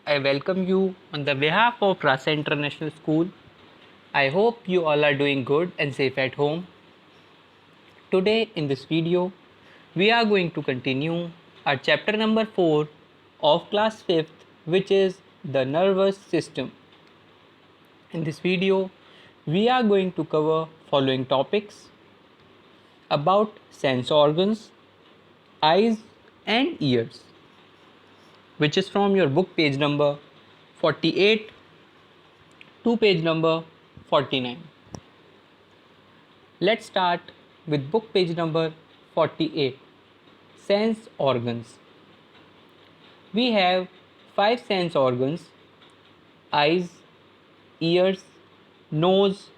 I welcome you on the behalf of Rasa International School. I hope you all are doing good and safe at home. Today in this video, we are going to continue our chapter number 4 of class 5th, which is the nervous system. In this video, we are going to cover following topics about sense organs, eyes and ears, which is from your book page number 48 to page number 49. Let's start with book page number 48, sense organs. We have 5 sense organs: eyes, ears, nose,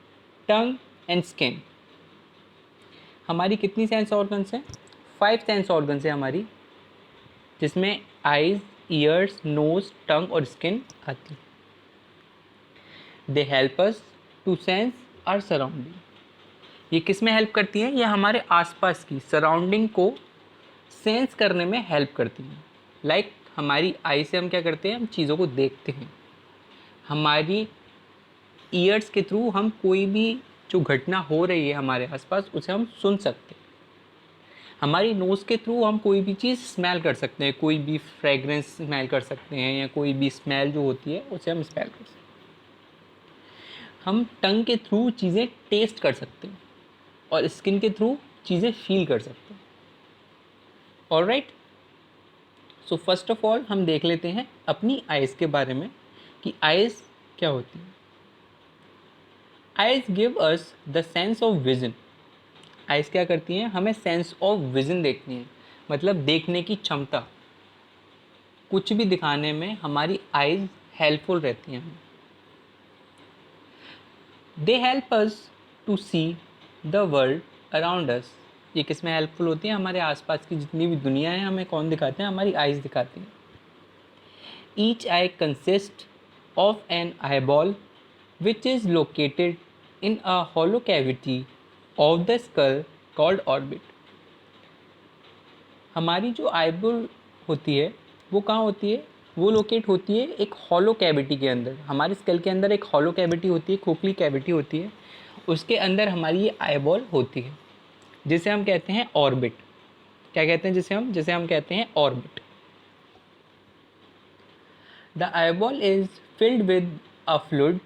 tongue and skin. हमारी कितनी sense organs हैं? 5 sense organs हैं हमारी, जिसमें eyes, years, knows, टंग और skin आती है. They help us to sense our surrounding. ये किस में हेल्प करती हैं? ये हमारे आसपास की सराउंडिंग को सेंस करने में हेल्प करती हैं. लाइक हमारी आई से हम क्या करते हैं? हम चीज़ों को देखते हैं. हमारी ईयर्स के थ्रू हम कोई भी जो घटना हो रही है हमारे आसपास उसे हम सुन सकते हैं. हमारी नोज़ के थ्रू हम कोई भी चीज़ स्मेल कर सकते हैं, कोई भी फ्रेगरेंस स्मेल कर सकते हैं या कोई भी स्मेल जो होती है उसे हम स्मेल कर सकते हैं. हम टंग के थ्रू चीज़ें टेस्ट कर सकते हैं और स्किन के थ्रू चीज़ें फील कर सकते हैं. Alright, so first of all हम देख लेते हैं अपनी आइज़ के बारे में कि आइज़ क्या होती है. Eyes give us the sense of vision. Eyes क्या करती हैं? हमें सेंस ऑफ विजन देखनी है, मतलब देखने की क्षमता. कुछ भी दिखाने में हमारी आइज़ हेल्पफुल रहती हैं. They help us to see the world around us. ये किस में हेल्पफुल होती है? हमारे आसपास की जितनी भी दुनिया है हमें कौन दिखाते हैं? हमारी आइज़ दिखाती हैं. Each eye consist of an eye ball which is located in a hollow cavity of the skull called orbit. हमारी जो आईबॉल होती है वो कहाँ होती है? वो लोकेट होती है एक हॉलो कैविटी के अंदर. हमारे स्कल के अंदर एक हॉलो कैविटी होती है, खोखली कैविटी होती है. उसके अंदर हमारी ये आईबॉल होती है जिसे हम कहते हैं ऑर्बिट. क्या कहते हैं? जिसे हम कहते हैं orbit. The eyeball is filled with a fluid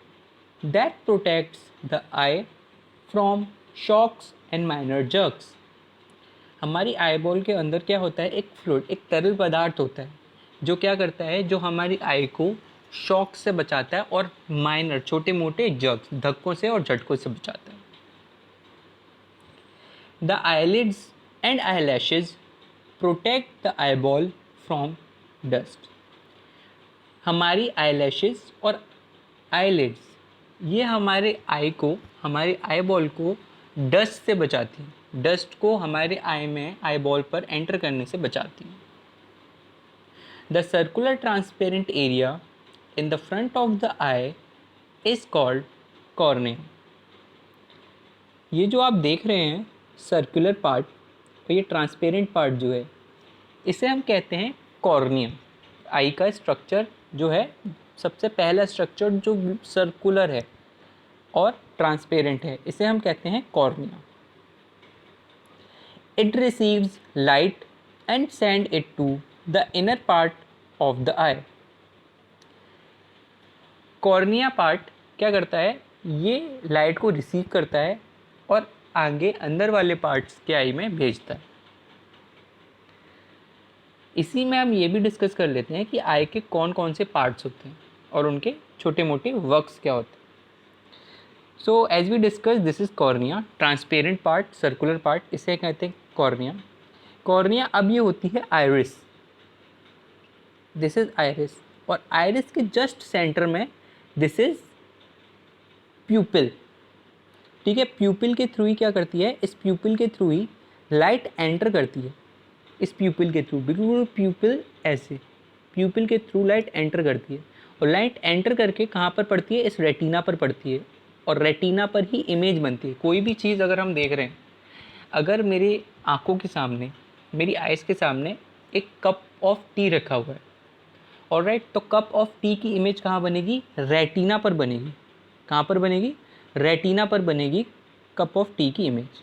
that protects the eye from shocks and minor jerks. हमारी आईबॉल के अंदर क्या होता है? एक फ्लूइड, एक तरल पदार्थ होता है जो क्या करता है? जो हमारी आई को शॉक से बचाता है और माइनर छोटे मोटे जर्क्स, धक्कों से और झटकों से बचाता है. The eyelids and eyelashes protect the eyeball from dust. हमारी आईलैशेस और आईलिड्स ये हमारे आई को, हमारे आई बॉल को डस्ट से बचाती है. डस्ट को हमारे आई में, आई बॉल पर एंटर करने से बचाती है. The circular transparent area in the front of the I is called cornea. ये जो आप देख रहे हैं सर्कुलर पार्ट और ये ट्रांसपेरेंट पार्ट जो है इसे हम कहते हैं कॉर्निया. आई का स्ट्रक्चर जो है, सबसे पहला स्ट्रक्चर जो सर्कुलर है और ट्रांसपेरेंट है, इसे हम कहते हैं cornea. It receives light and send it to the inner part of the eye. Cornea part क्या करता है? ये लाइट को रिसीव करता है और आगे अंदर वाले पार्ट्स के आई में भेजता है. इसी में हम ये भी डिस्कस कर लेते हैं कि आई के कौन कौन से पार्ट्स होते हैं और उनके छोटे मोटे वर्क्स क्या होते हैं. So as we discuss, this is cornea. Transparent part, circular part, इसे कहते हैं कॉर्निया. कॉर्निया अब ये होती है आइरिस. This is iris. और आइरिस के जस्ट सेंटर में दिस इज़ प्यूपिल. ठीक है, प्यूपिल के थ्रू ही क्या करती है? इस प्यूपिल के थ्रू ही लाइट एंटर करती है. इस प्यूपिल के थ्रू, बिल्कुल प्यूपिल ऐसे, प्यूपिल के थ्रू लाइट एंटर करती है और लाइट एंटर करके कहाँ पर पड़ती है? इस रेटिना पर पड़ती है और रेटिना पर ही इमेज बनती है. कोई भी चीज़ अगर हम देख रहे हैं, अगर मेरी आँखों के सामने, मेरी आइज़ के सामने एक कप ऑफ टी रखा हुआ है ऑलराइट, तो कप ऑफ टी की इमेज कहाँ बनेगी? रेटिना पर बनेगी। कहाँ पर बनेगी? रेटिना पर बनेगी कप ऑफ टी की इमेज।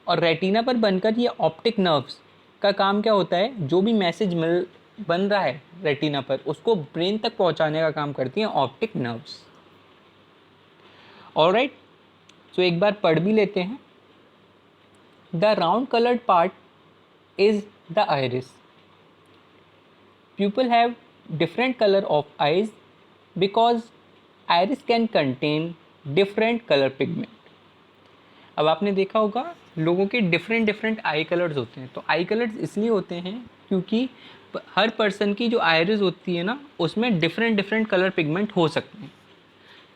और रेटिना पर बनकर ये ऑप्टिक नर्व्स का काम क्या होता है? जो भी मैसेज बन रहा है रेटिना पर, उसको ब्रेन तक पहुंचाने का काम करती हैं ऑप्टिक नर्व्स। ऑलराइट, सो एक बार पढ़ भी लेते हैं। The round coloured part is the iris. People have different color of eyes because iris can contain different color pigment. अब आपने देखा होगा लोगों के डिफरेंट आई कलर्स होते हैं। तो आई कलर्स इसलिए होते हैं क्योंकि हर पर्सन की जो आयरिस होती है ना, उसमें डिफरेंट कलर पिगमेंट हो सकते हैं।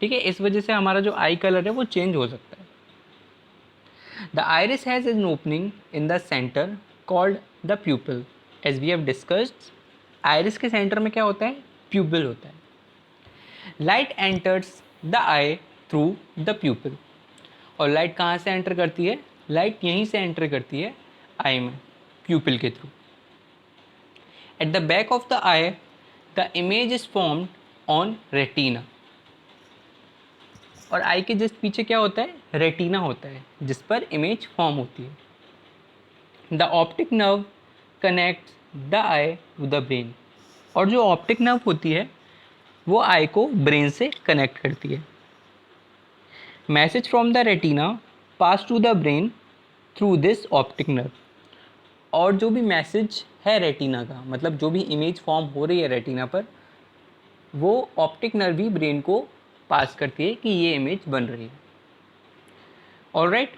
ठीक है, इस वजह से हमारा जो आई कलर है वो चेंज हो सकता है। The iris has an opening in the centre called the pupil. As we have discussed, iris के सेंटर में क्या होता है? प्यूपिल होता है। Light enters the eye through the pupil. और लाइट कहाँ से एंटर करती है? लाइट यहीं से एंटर करती है आई में, प्यूपिल के through. At the back of the I the image is formed on retina. और आई के जस्ट पीछे क्या होता है? रेटिना होता है, जिस पर इमेज फॉर्म होती है। The optic nerve connects the eye to the brain. और जो ऑप्टिक नर्व होती है वो आई को ब्रेन से कनेक्ट करती है। Message from the retina pass to the brain through this optic nerve. और जो भी मैसेज है रेटिना का, मतलब जो भी इमेज फॉर्म हो रही है रेटिना पर, वो ऑप्टिक नर्व भी ब्रेन को पास करती है कि ये इमेज बन रही है। Alright,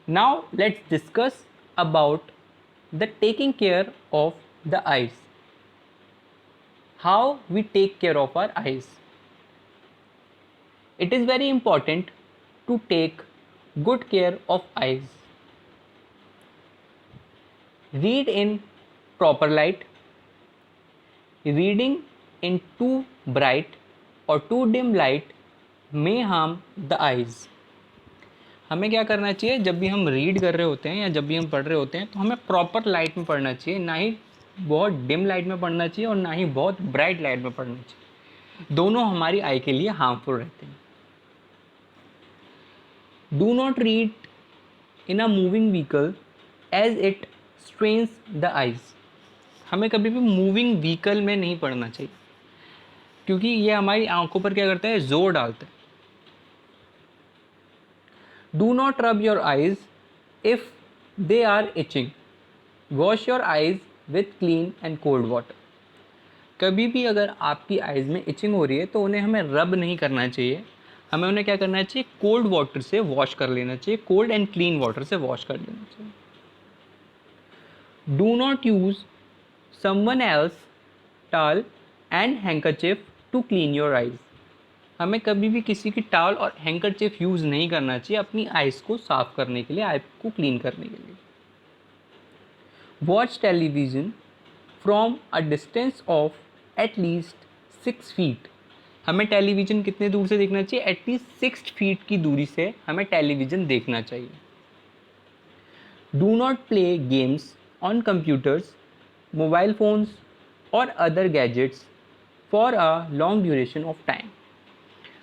now let's discuss about the taking care of the eyes. How we take care of our eyes. It is very important to take good care of eyes. Read in proper light. Reading in too bright or too dim light may harm the eyes. हमें क्या करना चाहिए? जब भी हम read कर रहे होते हैं या जब भी हम पढ़ रहे होते हैं, तो हमें प्रॉपर लाइट में पढ़ना चाहिए, ना ही बहुत डिम लाइट में पढ़ना चाहिए और ना ही बहुत ब्राइट लाइट में पढ़ना चाहिए। दोनों हमारी आई के लिए हार्मफुल रहते हैं। Do not read in a moving vehicle as it strains the eyes. हमें कभी भी मूविंग व्हीकल में नहीं पढ़ना चाहिए, क्योंकि ये हमारी आंखों पर क्या करता है? जोर डालता है। Do not rub your eyes if they are itching. Wash your eyes with clean and cold water. कभी भी अगर आपकी आइज़ में इचिंग हो रही है तो उन्हें हमें रब नहीं करना चाहिए, हमें उन्हें क्या करना चाहिए? कोल्ड वाटर से वॉश कर लेना चाहिए, कोल्ड एंड क्लीन वाटर से वॉश कर लेना चाहिए। Do not use someone else towel and handkerchief to clean your eyes. हमें कभी भी किसी की टॉवल और हैंकरचिफ यूज़ नहीं करना चाहिए अपनी आइज़ को साफ़ करने के लिए, आई को क्लीन करने के लिए। Watch television from a distance of at least 6 feet. हमें टेलीविज़न कितने दूर से देखना चाहिए? एटलीस्ट 6 फीट की दूरी से हमें टेलीविज़न देखना चाहिए। Do not play games on computers, mobile phones और other gadgets for a long duration of time.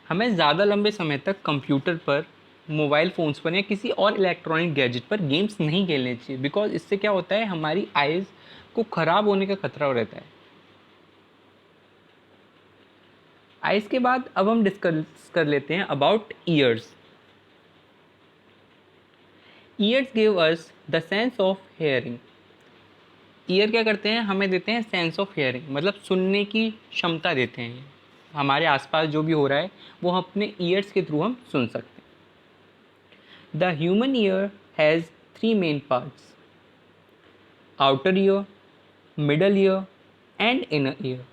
हमें ज़्यादा लंबे समय तक कंप्यूटर पर, मोबाइल फ़ोन्स पर या किसी और इलेक्ट्रॉनिक गैजेट पर गेम्स नहीं खेलने चाहिए, बिकॉज इससे क्या होता है? हमारी आइज़ को ख़राब होने का खतरा रहता है। आइज़ के बाद अब हम डिस्कस कर लेते हैं about years. Years give us the sense of hearing. Year क्या करते हैं? हमें देते हैं सेंस ऑफ हेयरिंग, मतलब सुनने की क्षमता देते हैं। हमारे आसपास जो भी हो रहा है वो हम अपने ईयर्स के थ्रू हम सुन सकते हैं। The human ear has 3 main parts: outer ear, middle ear and inner ear.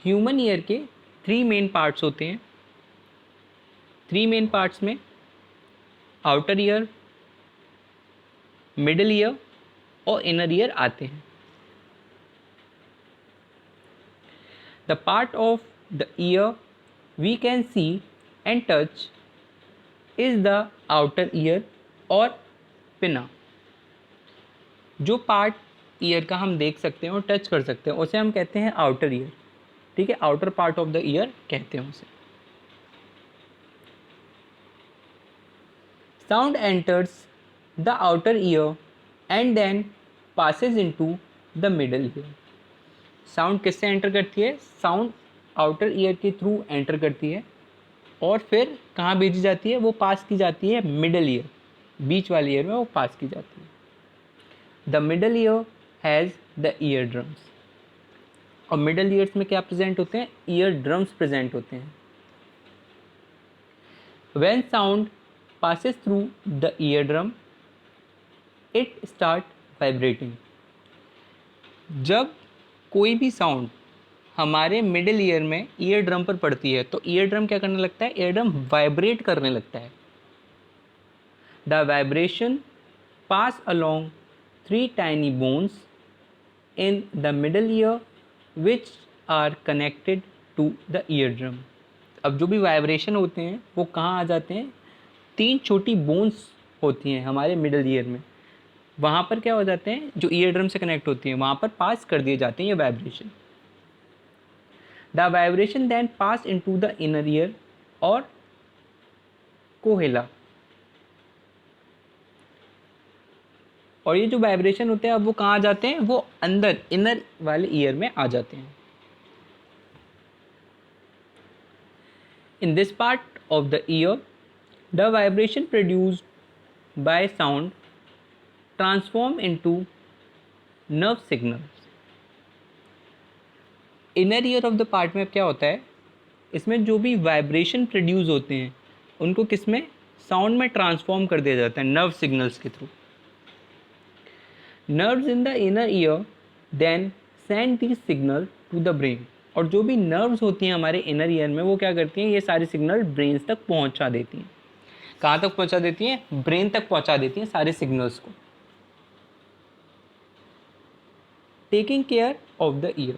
Human ear के 3 मेन पार्ट्स होते हैं। 3 मेन पार्ट्स में आउटर ईयर, मिडल ईयर और इनर ईयर आते हैं। The part of the ear we can see and touch is the outer ear और pinna. जो part year का हम देख सकते हैं और टच कर सकते हैं उसे हम कहते हैं आउटर ईयर, ठीक है, outer part of the ear कहते हैं उसे। Sound enters the outer ear and then passes into the middle ear. Sound किससे एंटर करती है? साउंड आउटर ईयर के थ्रू एंटर करती है और फिर कहाँ भेजी जाती है? वो पास की जाती है मिडल ईयर, बीच वाले ईयर में वो पास की जाती है। The middle year has the year drums. और मिडल ईयर्स में क्या प्रेजेंट होते हैं? ईयर ड्रम्स प्रेजेंट होते हैं। When sound passes through the eardrum, it start vibrating. जब कोई भी साउंड हमारे मिडिल ईयर में ईयर ड्रम पर पड़ती है तो ईयर ड्रम क्या करने लगता है? ईयर ड्रम वाइब्रेट करने लगता है। The vibration pass along 3 tiny bones in the middle ear which are connected to the eardrum. अब जो भी वाइब्रेशन होते हैं वो कहाँ आ जाते हैं? 3 छोटी बोन्स होती हैं हमारे मिडल ईयर में, वहाँ पर क्या हो जाते हैं? जो ईयर ड्रम से कनेक्ट होती हैं वहाँ पर पास कर दिए जाते हैं ये vibration. The vibration then pass into the inner ear और कोहेला। और ये जो वाइब्रेशन होते हैं अब वो कहाँ आ जाते हैं? वो अंदर इनर वाले ईयर में आ जाते हैं। In this part of the ear, the vibration produced by sound transform into nerve signals. Inner ear of the part में क्या होता है? इसमें जो भी वाइब्रेशन प्रोड्यूस होते हैं उनको किस में? साउंड में ट्रांसफॉर्म कर दिया जाता है नर्व सिग्नल्स के थ्रू। Nerves in the inner ear then send this signal to the brain. और जो भी नर्व्स होती हैं हमारे इनर ईयर में वो क्या करती हैं? ये सारे सिग्नल ब्रेन तक पहुंचा देती हैं। कहाँ तक पहुंचा देती हैं? ब्रेन तक पहुंचा देती हैं सारे सिग्नल्स को। Taking care of the year.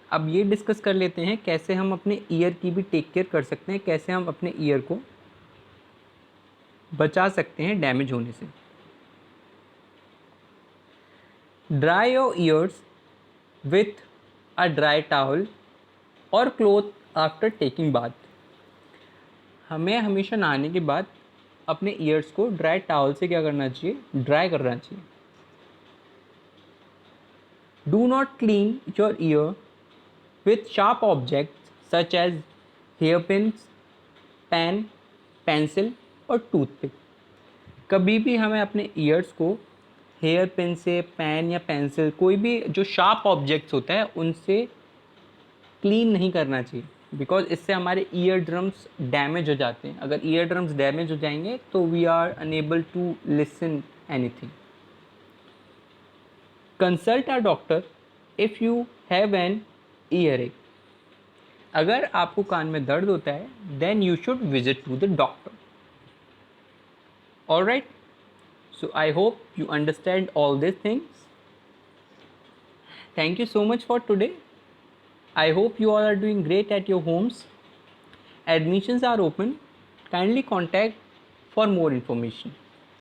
अब ये डिस्कस कर लेते हैं कैसे हम अपने ईयर की भी टेक केयर कर सकते हैं, कैसे हम अपने ईयर को बचा सकते हैं डैमेज होने से। Dry your ears with a dry towel और क्लोथ आफ्टर टेकिंग बाथ। हमें हमेशा नहाने के बाद अपने ईयर्स को ड्राई टावल से क्या करना चाहिए? ड्राई करना चाहिए। Do not clean your ear with sharp objects such as hair pins, pen, pencil और टूथपिक। कभी भी हमें अपने ईयर्स को हेयर पिन से, पेन या पेंसिल, कोई भी जो शार्प ऑब्जेक्ट्स होता है उनसे क्लीन नहीं करना चाहिए, बिकॉज इससे हमारे ईयर ड्रम्स डैमेज हो जाते हैं। अगर ईयर ड्रम्स डैमेज हो जाएंगे तो we are unable to listen anything. Consult a doctor if you have an ear ache. अगर आपको कान में दर्द होता है then you should visit to the doctor. Alright, so I hope you understand all these things. Thank you so much for today. I hope you all are doing great at your homes. Admissions are open. Kindly contact for more information.